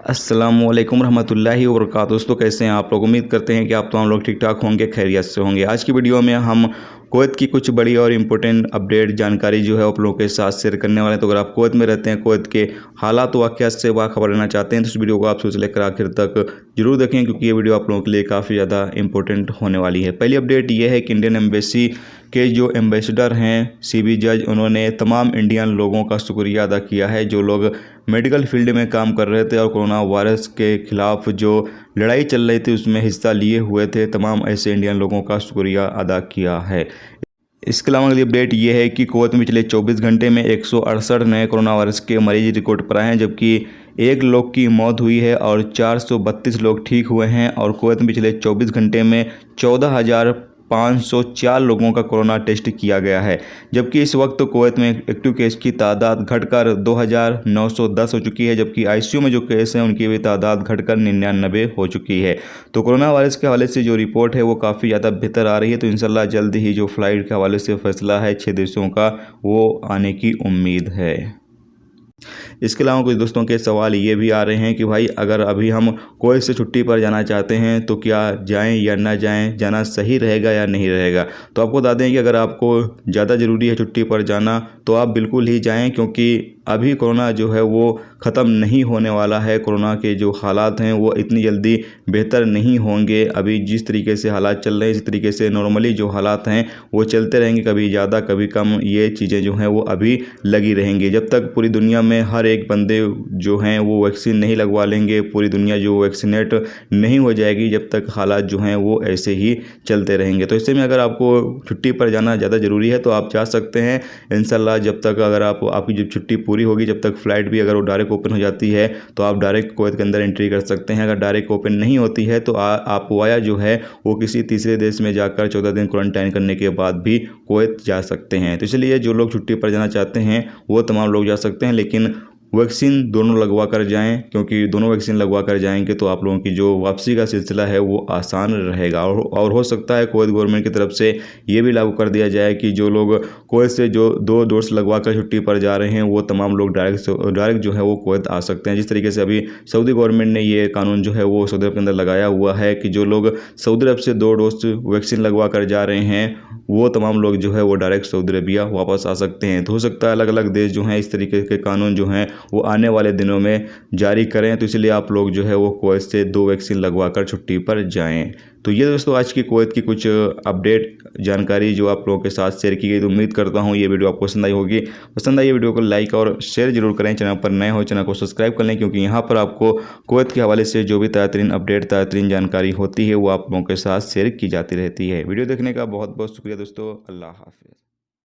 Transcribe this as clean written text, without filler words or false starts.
अस्सलामुअलैकुम रहमतुल्लाहि व बरकातुहू। दोस्तों कैसे हैं आप लोग। उम्मीद करते हैं कि आप तमाम लोग ठीक ठाक होंगे, खैरियत से होंगे। आज की वीडियो में हम कुवैत की कुछ बड़ी और इम्पोर्टेंट अपडेट जानकारी जो है आप लोगों के साथ शेयर करने वाले हैं। तो अगर आप कुवैत में रहते हैं, कुवैत के हालात वाक़यात से बाखबर रहना चाहते हैं तो इस वीडियो को आप शुरू से लेकर आखिर तक जरूर देखें, क्योंकि ये वीडियो आप लोगों के लिए काफ़ी ज़्यादा इंपॉर्टेंट होने वाली है। पहली अपडेट ये है कि इंडियन एम्बेसी के जो एम्बेसडर हैं सीबी जज, उन्होंने तमाम इंडियन लोगों का शुक्रिया अदा किया है जो लोग मेडिकल फील्ड में काम कर रहे थे और कोरोना वायरस के खिलाफ जो लड़ाई चल रही थी उसमें हिस्सा लिए हुए थे। तमाम ऐसे इंडियन लोगों का शुक्रिया अदा किया है। इसके अलावा अगली अपडेट ये है कि कुवैत में पिछले 24 घंटे में 168 नए कोरोना वायरस के मरीज रिकॉर्ड पर आए हैं, जबकि एक लोग की मौत हुई है और 432 लोग ठीक हुए हैं। और कुवैत में पिछले 24 घंटे में 14,504 लोगों का कोरोना टेस्ट किया गया है, जबकि इस वक्त कुवैत में एक्टिव केस की तादाद घटकर 2,910 हो चुकी है, जबकि आईसीयू में जो केस हैं उनकी भी तादाद घटकर 99 हो चुकी है। तो कोरोना वायरस के हवाले से जो रिपोर्ट है वो काफ़ी ज़्यादा बेहतर आ रही है। तो इंशाल्लाह जल्द ही जो फ्लाइट के हवाले से फैसला है 6 देशों का वो आने की उम्मीद है। इसके अलावा कुछ दोस्तों के सवाल ये भी आ रहे हैं कि भाई अगर अभी हम कुवैत से छुट्टी पर जाना चाहते हैं तो क्या जाएं या ना जाएं, जाना सही रहेगा या नहीं रहेगा। तो आपको बता दें कि अगर आपको ज़्यादा ज़रूरी है छुट्टी पर जाना तो आप बिल्कुल ही जाएं, क्योंकि अभी कोरोना जो है वो ख़त्म नहीं होने वाला है। कोरोना के जो हालात हैं वो इतनी जल्दी बेहतर नहीं होंगे। अभी जिस तरीके से हालात चल रहे हैं इस तरीके से नॉर्मली जो हालात हैं वो चलते रहेंगे, कभी ज़्यादा कभी कम। ये चीज़ें जो हैं वो अभी लगी रहेंगी जब तक पूरी दुनिया में हर एक बंदे जो हैं वो वैक्सीन नहीं लगवा लेंगे, पूरी दुनिया जो वैक्सीनेट नहीं हो जाएगी, जब तक हालात जो हैं वो ऐसे ही चलते रहेंगे। तो ऐसे में अगर आपको छुट्टी पर जाना ज़्यादा ज़रूरी है तो आप जा सकते हैं इंशाल्लाह। जब तक अगर आपकी जब छुट्टी पूरी होगी, जब तक फ़्लाइट भी अगर वो डायरेक्ट ओपन हो जाती है तो आप डायरेक्ट कुवैत के अंदर एंट्री कर सकते हैं। अगर डायरेक्ट ओपन नहीं होती है तो आप वाया जो है वो किसी तीसरे देश में जाकर 14 दिन क्वारंटाइन करने के बाद भी कुवैत जा सकते हैं। तो इसलिए जो लोग छुट्टी पर जाना चाहते हैं वो तमाम लोग जा सकते हैं, लेकिन वैक्सीन दोनों लगवा कर जाएं, क्योंकि दोनों वैक्सीन लगवा कर जाएंगे तो आप लोगों की जो वापसी का सिलसिला है वो आसान रहेगा। और हो सकता है कुवैत गवर्नमेंट की तरफ से ये भी लागू कर दिया जाए कि जो लोग कुवैत से जो 2 डोज लगवा कर छुट्टी पर जा रहे हैं वो तमाम लोग डायरेक्ट जो है वो कुवैत आ सकते हैं। जिस तरीके से अभी सऊदी गवर्नमेंट ने ये कानून जो है वो सऊदी अरब के अंदर लगाया हुआ है कि जो लोग सऊदी अरब से 2 डोज वैक्सीन लगवा कर जा रहे हैं वो तमाम लोग जो है वो डायरेक्ट सऊदी अरबिया वापस आ सकते हैं। तो हो सकता है अलग अलग देश जो हैं इस तरीके के कानून जो हैं वो आने वाले दिनों में जारी करें। तो इसलिए आप लोग जो है वो कुवैत से 2 वैक्सीन लगवा कर छुट्टी पर जाएं। तो ये दोस्तों आज की कुवैत की कुछ अपडेट जानकारी जो आप लोगों के साथ शेयर की गई। तो उम्मीद करता हूँ ये वीडियो आपको पसंद आई होगी। पसंद आई ये वीडियो को लाइक और शेयर जरूर करें। चैनल पर नए हो चैनल को सब्सक्राइब कर लें, क्योंकि यहाँ पर आपको कुवैत के हवाले से जो भी ताज़ा तरीन अपडेट ताज़ा तरीन जानकारी होती है वो आप लोगों के साथ शेयर की जाती रहती है। वीडियो देखने का बहुत बहुत शुक्रिया दोस्तों। अल्लाह हाफ़िज़।